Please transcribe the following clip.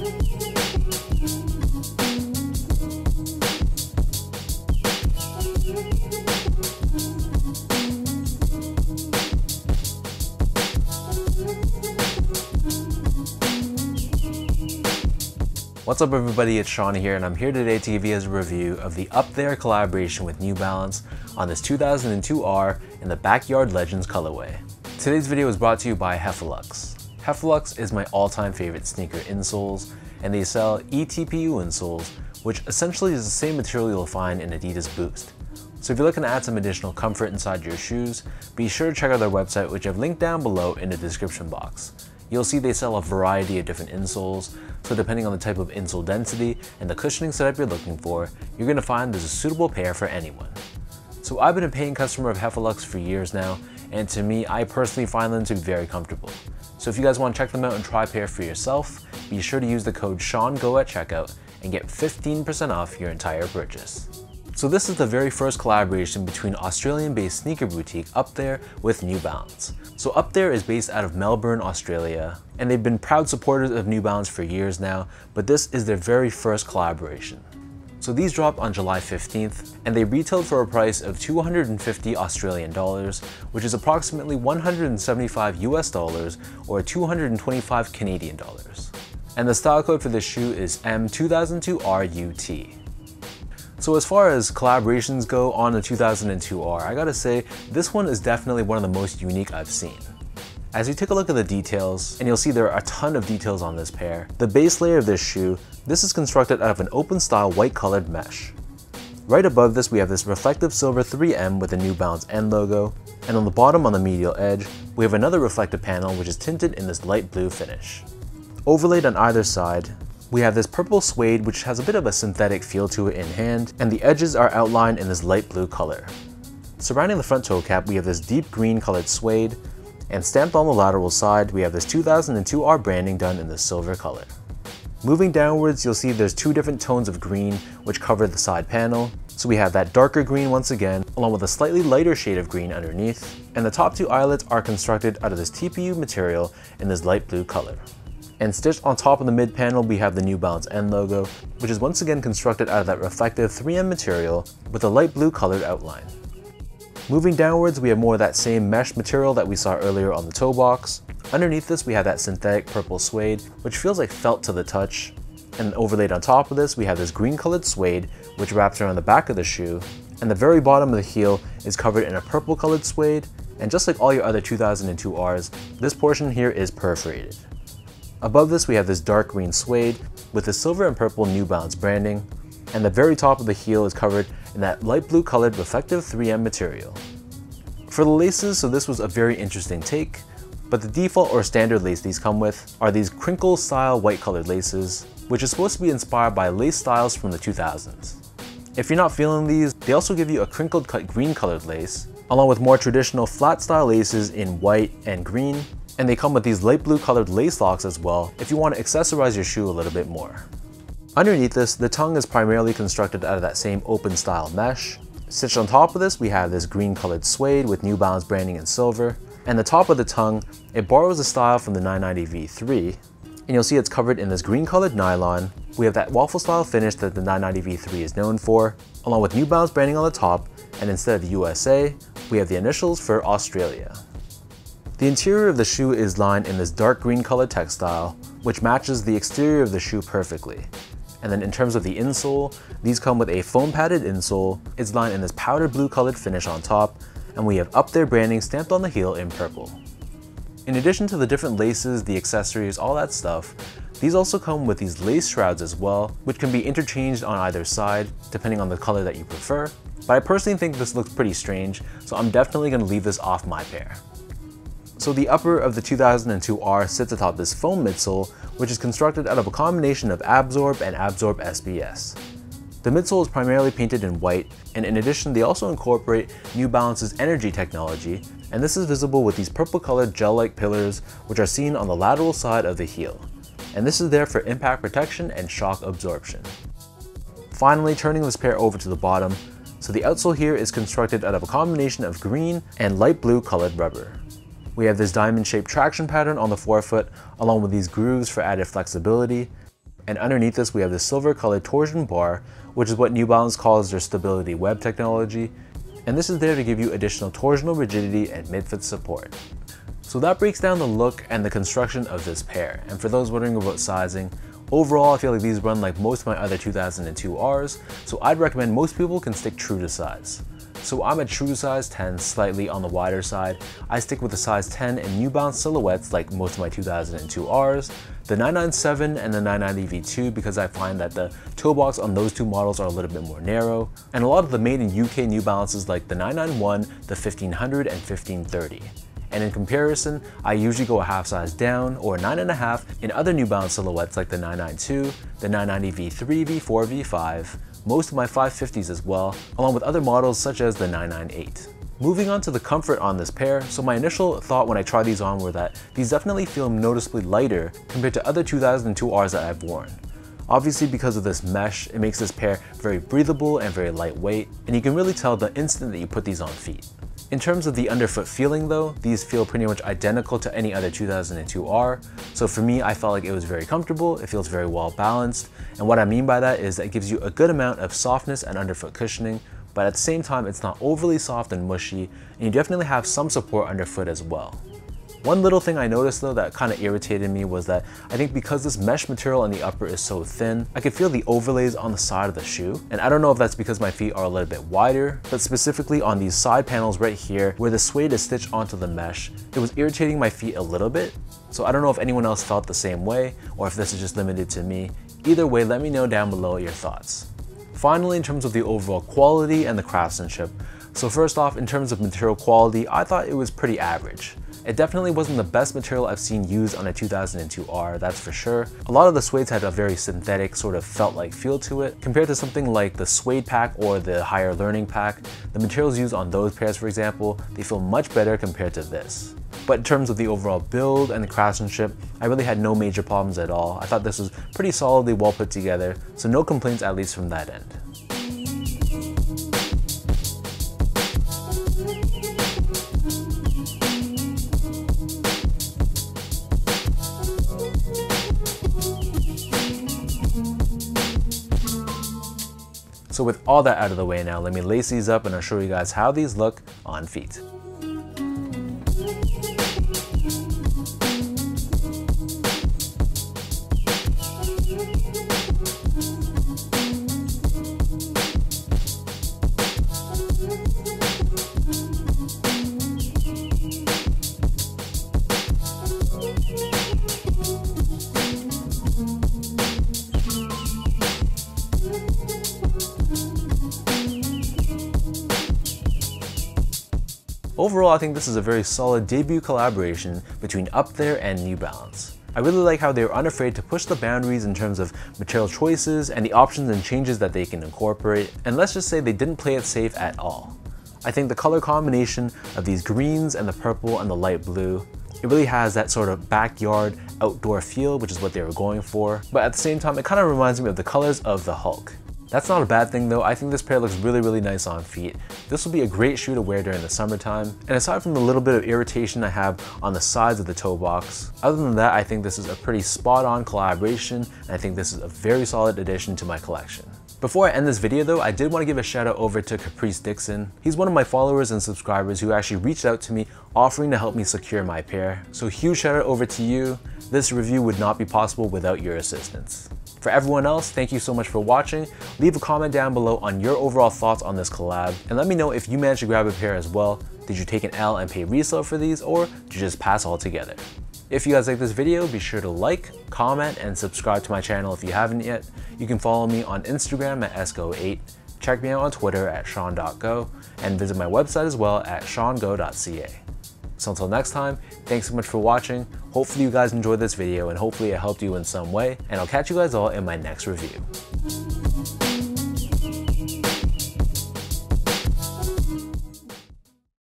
What's up everybody, it's Sean here and I'm here today to give you a review of the Up There collaboration with New Balance on this 2002R in the Backyard Legends colorway. Today's video is brought to you by Heffelux. Heffelux is my all-time favorite sneaker insoles, and they sell eTPU insoles, which essentially is the same material you'll find in Adidas Boost. So if you're looking to add some additional comfort inside your shoes, be sure to check out their website, which I've linked down below in the description box. You'll see they sell a variety of different insoles, so depending on the type of insole density and the cushioning setup you're looking for, you're going to find there's a suitable pair for anyone. So I've been a paying customer of Heffelux for years now, and to me, I personally find them to be very comfortable. So if you guys want to check them out and try a pair for yourself, be sure to use the code SEANGO at checkout and get 15% off your entire purchase. So this is the very first collaboration between Australian-based sneaker boutique Up There with New Balance. So Up There is based out of Melbourne, Australia, and they've been proud supporters of New Balance for years now, but this is their very first collaboration. So these dropped on July 15th, and they retailed for a price of 250 Australian dollars, which is approximately 175 US dollars or 225 Canadian dollars. And the style code for this shoe is M2002RUT. So as far as collaborations go on the 2002R, I gotta say, this one is definitely one of the most unique I've seen. As you take a look at the details, and you'll see there are a ton of details on this pair, the base layer of this shoe, this is constructed out of an open style white colored mesh. Right above this we have this reflective silver 3M with the New Balance N logo, and on the bottom on the medial edge, we have another reflective panel which is tinted in this light blue finish. Overlaid on either side, we have this purple suede which has a bit of a synthetic feel to it in hand, and the edges are outlined in this light blue color. Surrounding the front toe cap we have this deep green colored suede, and stamped on the lateral side we have this 2002R branding done in the silver color. Moving downwards you'll see there's two different tones of green which cover the side panel. So we have that darker green once again, along with a slightly lighter shade of green underneath, and the top two eyelets are constructed out of this TPU material in this light blue color. And stitched on top of the mid panel we have the New Balance N logo, which is once again constructed out of that reflective 3M material with a light blue colored outline. Moving downwards we have more of that same mesh material that we saw earlier on the toe box. Underneath this we have that synthetic purple suede, which feels like felt to the touch. And overlaid on top of this we have this green colored suede which wraps around the back of the shoe, and the very bottom of the heel is covered in a purple colored suede, and just like all your other 2002Rs, this portion here is perforated. Above this we have this dark green suede with the silver and purple New Balance branding, and the very top of the heel is covered in that light blue colored reflective 3M material. For the laces, so this was a very interesting take, but the default or standard lace these come with are these crinkle style white colored laces, which is supposed to be inspired by lace styles from the 2000s. If you're not feeling these, they also give you a crinkled cut green colored lace, along with more traditional flat style laces in white and green, and they come with these light blue colored lace locks as well if you want to accessorize your shoe a little bit more. Underneath this, the tongue is primarily constructed out of that same open style mesh. Stitched on top of this, we have this green colored suede with New Balance branding in silver, and the top of the tongue, it borrows a style from the 990 V3, and you'll see it's covered in this green colored nylon. We have that waffle style finish that the 990 V3 is known for, along with New Balance branding on the top, and instead of USA, we have the initials for Australia. The interior of the shoe is lined in this dark green colored textile, which matches the exterior of the shoe perfectly. And then in terms of the insole, these come with a foam padded insole. It's lined in this powder blue colored finish on top, and we have Up There branding stamped on the heel in purple. In addition to the different laces, the accessories, all that stuff, these also come with these lace shrouds as well, which can be interchanged on either side, depending on the color that you prefer. But I personally think this looks pretty strange, so I'm definitely going to leave this off my pair. So the upper of the 2002R sits atop this foam midsole, which is constructed out of a combination of Absorb and Absorb SBS. The midsole is primarily painted in white, and in addition they also incorporate New Balance's energy technology, and this is visible with these purple colored gel-like pillars which are seen on the lateral side of the heel. And this is there for impact protection and shock absorption. Finally, turning this pair over to the bottom, so the outsole here is constructed out of a combination of green and light blue colored rubber. We have this diamond-shaped traction pattern on the forefoot, along with these grooves for added flexibility. and underneath this we have the silver colored torsion bar, which is what New Balance calls their stability web technology, and this is there to give you additional torsional rigidity and mid-foot support. So that breaks down the look and the construction of this pair, and for those wondering about sizing, overall I feel like these run like most of my other 2002Rs, so I'd recommend most people can stick true to size. So I'm a true size 10, slightly on the wider side. I stick with the size 10 in New Balance silhouettes like most of my 2002Rs, the 997 and the 990 V2 because I find that the toe box on those two models are a little bit more narrow, and a lot of the made in UK New Balances like the 991, the 1500 and 1530. And in comparison, I usually go a half size down or a 9.5 in other New Balance silhouettes like the 992, the 990 V3, V4, V5, most of my 550s as well, along with other models such as the 998. Moving on to the comfort on this pair, so my initial thought when I tried these on were that these definitely feel noticeably lighter compared to other 2002Rs that I've worn. Obviously because of this mesh, it makes this pair very breathable and very lightweight, and you can really tell the instant that you put these on feet. In terms of the underfoot feeling though, these feel pretty much identical to any other 2002R, so for me I felt like it was very comfortable, it feels very well balanced, and what I mean by that is that it gives you a good amount of softness and underfoot cushioning, but at the same time it's not overly soft and mushy, and you definitely have some support underfoot as well. One little thing I noticed though that kind of irritated me was that I think because this mesh material on the upper is so thin, I could feel the overlays on the side of the shoe. And I don't know if that's because my feet are a little bit wider, but specifically on these side panels right here where the suede is stitched onto the mesh, it was irritating my feet a little bit. So I don't know if anyone else felt the same way or if this is just limited to me. Either way, let me know down below your thoughts. Finally, in terms of the overall quality and the craftsmanship. So first off, in terms of material quality, I thought it was pretty average. It definitely wasn't the best material I've seen used on a 2002R, that's for sure. A lot of the suedes had a very synthetic, sort of felt-like feel to it. Compared to something like the suede pack or the higher learning pack, the materials used on those pairs, for example, they feel much better compared to this. But in terms of the overall build and the craftsmanship, I really had no major problems at all. I thought this was pretty solidly well put together, so no complaints at least from that end. So with all that out of the way now, let me lace these up and I'll show you guys how these look on feet. Overall, I think this is a very solid debut collaboration between Up There and New Balance. I really like how they were unafraid to push the boundaries in terms of material choices and the options and changes that they can incorporate, and let's just say they didn't play it safe at all. I think the color combination of these greens and the purple and the light blue, it really has that sort of backyard outdoor feel, which is what they were going for, but at the same time it kind of reminds me of the colors of the Hulk. That's not a bad thing though. I think this pair looks really nice on feet. This will be a great shoe to wear during the summertime. And aside from the little bit of irritation I have on the sides of the toe box, other than that, I think this is a pretty spot on collaboration, and I think this is a very solid addition to my collection. Before I end this video though, I did want to give a shout out over to Caprice Dixon. He's one of my followers and subscribers who actually reached out to me offering to help me secure my pair. So huge shout out over to you. This review would not be possible without your assistance. For everyone else, thank you so much for watching. Leave a comment down below on your overall thoughts on this collab, and let me know if you managed to grab a pair as well. Did you take an L and pay resale for these, or did you just pass altogether? If you guys like this video, be sure to like, comment, and subscribe to my channel if you haven't yet. You can follow me on Instagram at esco8, check me out on Twitter at sean.go, and visit my website as well at seango.ca. So until next time, thanks so much for watching. Hopefully you guys enjoyed this video and hopefully it helped you in some way, and I'll catch you guys all in my next review.